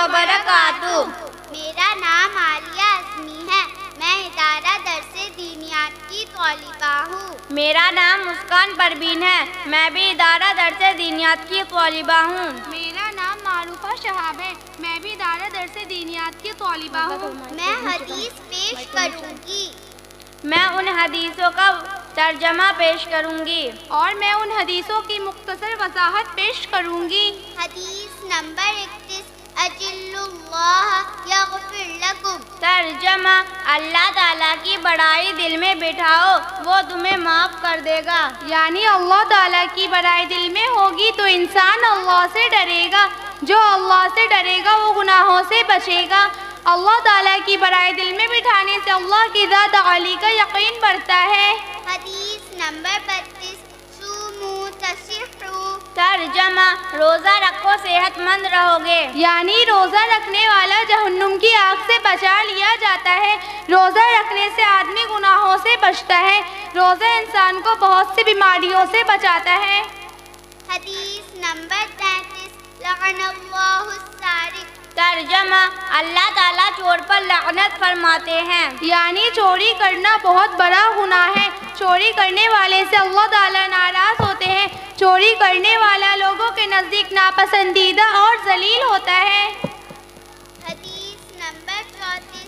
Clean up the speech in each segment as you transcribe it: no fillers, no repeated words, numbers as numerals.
وبرکاتہ۔ میرا نام عالیہ اعظمی ہے، میں ادارہ درس دینیات کی طالبہ ہوں۔ میرا نام مسکان پروین ہے، میں بھی ادارہ درس دینیات کی طالبہ ہوں۔ میرا نام معروفہ شہاب ہے، میں بھی ادارہ درس دینیات کی طالبہ ہوں۔ میں حدیث پیش کروں گی میں ان حدیثوں کا ترجمہ پیش کروں گی اور میں ان حدیثوں کی مختصر وضاحت پیش کروں گی۔ حدیث نمبر 31، اجل اللہ یغفر لکم۔ ترجمہ، اللہ تعالیٰ کی بڑائی دل میں بٹھاؤ، وہ تمہیں معاف کر دے گا۔ یعنی اللہ تعالیٰ کی بڑائی دل میں ہوگی تو انسان اللہ سے ڈرے گا، جو اللہ سے ڈرے گا وہ گناہوں سے بچے گا۔ اللہ تعالیٰ کی بڑائی دل میں بٹھانے سے اللہ کی ذات عالی کا یقین بڑھتا ہے۔ حدیث نمبر 32، صوموا تصحوا۔ ترجمہ، روزہ رکھو صحت مند رہو گے۔ یعنی روزہ رکھنے والا جہنم کی آگ سے بچا لیا جاتا ہے۔ روزہ رکھنے سے آدمی گناہوں سے بچتا ہے۔ روزہ انسان کو بہت سی بیماریوں سے بچاتا ہے۔ حدیث نمبر 33، لعن اللہ السارق۔ ترجمہ، اللہ تعالیٰ چور پر لعنت فرماتے ہیں۔ یعنی چوری کرنا بہت بڑا گناہ ہے۔ چوری کرنے والے سے اللہ تعالیٰ ناراض ہوتے ہیں۔ چوری کرنے والا لوگوں کے نزدیک ناپسندیدہ اور ذلیل ہوتا ہے۔ حدیث نمبر 34،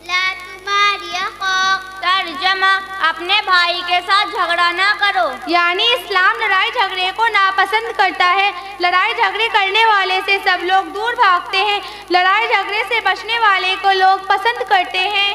لا تماری اخاک۔ ترجمہ، اپنے بھائی کے ساتھ جھگڑا نہ کرو۔ یعنی اسلام لڑائی جھگڑے کو ناپسند کرتا ہے۔ لڑائی جھگڑے کرنے والے سے سب لوگ دور بھاگتے ہیں۔ لڑائی جھگڑے سے بچنے والے کو لوگ پسند کرتے ہیں۔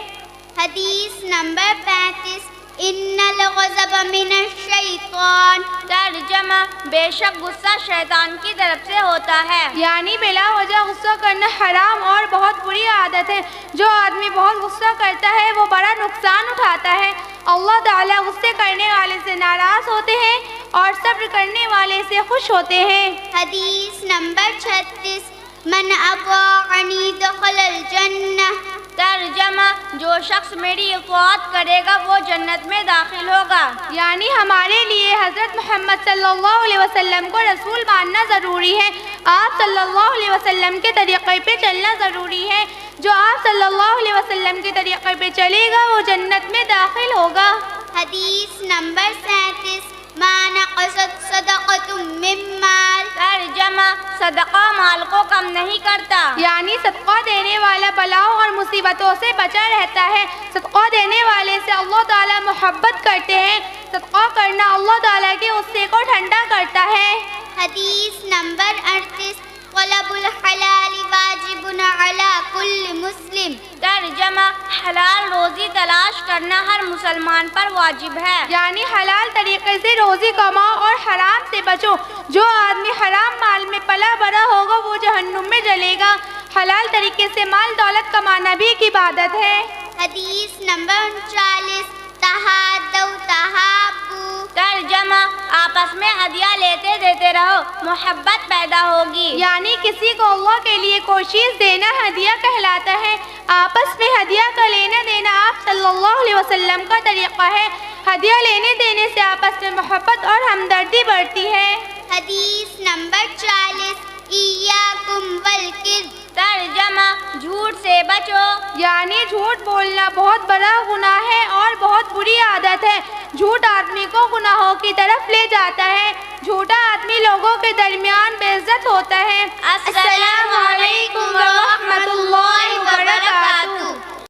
حدیث نمبر 35، ان الغضب من الشیطان۔ ترجمہ، بے شک غصہ شیطان کی طرف سے ہوتا ہے۔ یعنی بلا وجہ غصہ کرنا حرام اور بہت بری عادت ہے۔ جو آدمی بہت غصہ کرتا ہے وہ بڑا نقصان اٹھاتا ہے۔ اللہ تعالیٰ غصے کرنے والے سے ناراض ہوتے ہیں اور صبر کرنے والے سے خوش ہوتے ہیں۔ حدیث نمبر 36، من اطاعنی دخل الجنہ۔ ترجمہ، جو شخص میری اطاعت کرے گا وہ جنت میں داخل ہوگا۔ یعنی ہمارے لیے حضرت محمد صلی اللہ علیہ وسلم کو رسول ماننا ضروری ہے۔ آپ صلی اللہ علیہ وسلم کے طریقے پہ چلنا ضروری ہے۔ جو آپ صلی اللہ علیہ وسلم کے طریقے پہ چلے گا وہ جنت میں داخل ہوگا۔ حدیث نمبر 37، ما نقصت صدقۃ من مال۔ ترجمہ، صدقہ مال کو کم نہیں کرتا۔ یعنی صدقہ دینے والا بلاؤں اور مصیبتوں سے بچا رہتا ہے۔ صدقہ دینے والے سے اللہ تعالیٰ محبت کرتے ہیں۔ صدقہ کرنا اللہ تعالیٰ کے غصے کو ٹھنڈا کرتا ہے۔ حدیث نمبر 38، طلب الحلال واجب علی کل مسلم۔ ترجمہ، حلال روزی تلاش کرنا ہر مسلمان پر واجب ہے۔ یعنی حلال طریقے سے روزی کماؤ اور حرام سے بچو۔ جو آدمی حرام مال میں پلا بڑا ہوگا وہ جہنم میں جلے گا۔ حلال طریقے سے مال دولت کمانا بھی ایک عبادت ہے۔ حدیث نمبر 39، تہادوا تہابوا۔ ترجمہ، آپس میں ہدیہ لیتے دیتے رہو، محبت پیدا ہوگی۔ یعنی کسی کو اللہ کے لیے کوشش دینا ہدیہ کہلاتا ہے۔ آپس میں ہدیہ کا لینا دینا آپ صلی اللہ علیہ وسلم کا طریقہ ہے۔ ہدیہ لینے دینے سے آپس میں محبت اور ہمدردی بڑھتی ہے۔ حدیث نمبر 40، ایاکم والکذب۔ ترجمہ، جھوٹ سے بچو۔ یعنی جھوٹ بولنا بہت بڑا گناہ ہے اور بہت بری عادت ہے۔ جھوٹ آدمی کو گناہوں کی طرف لے جاتا ہے۔ جھوٹا آدمی لوگوں کے درمیان بے عزت ہوتا ہے۔ السلام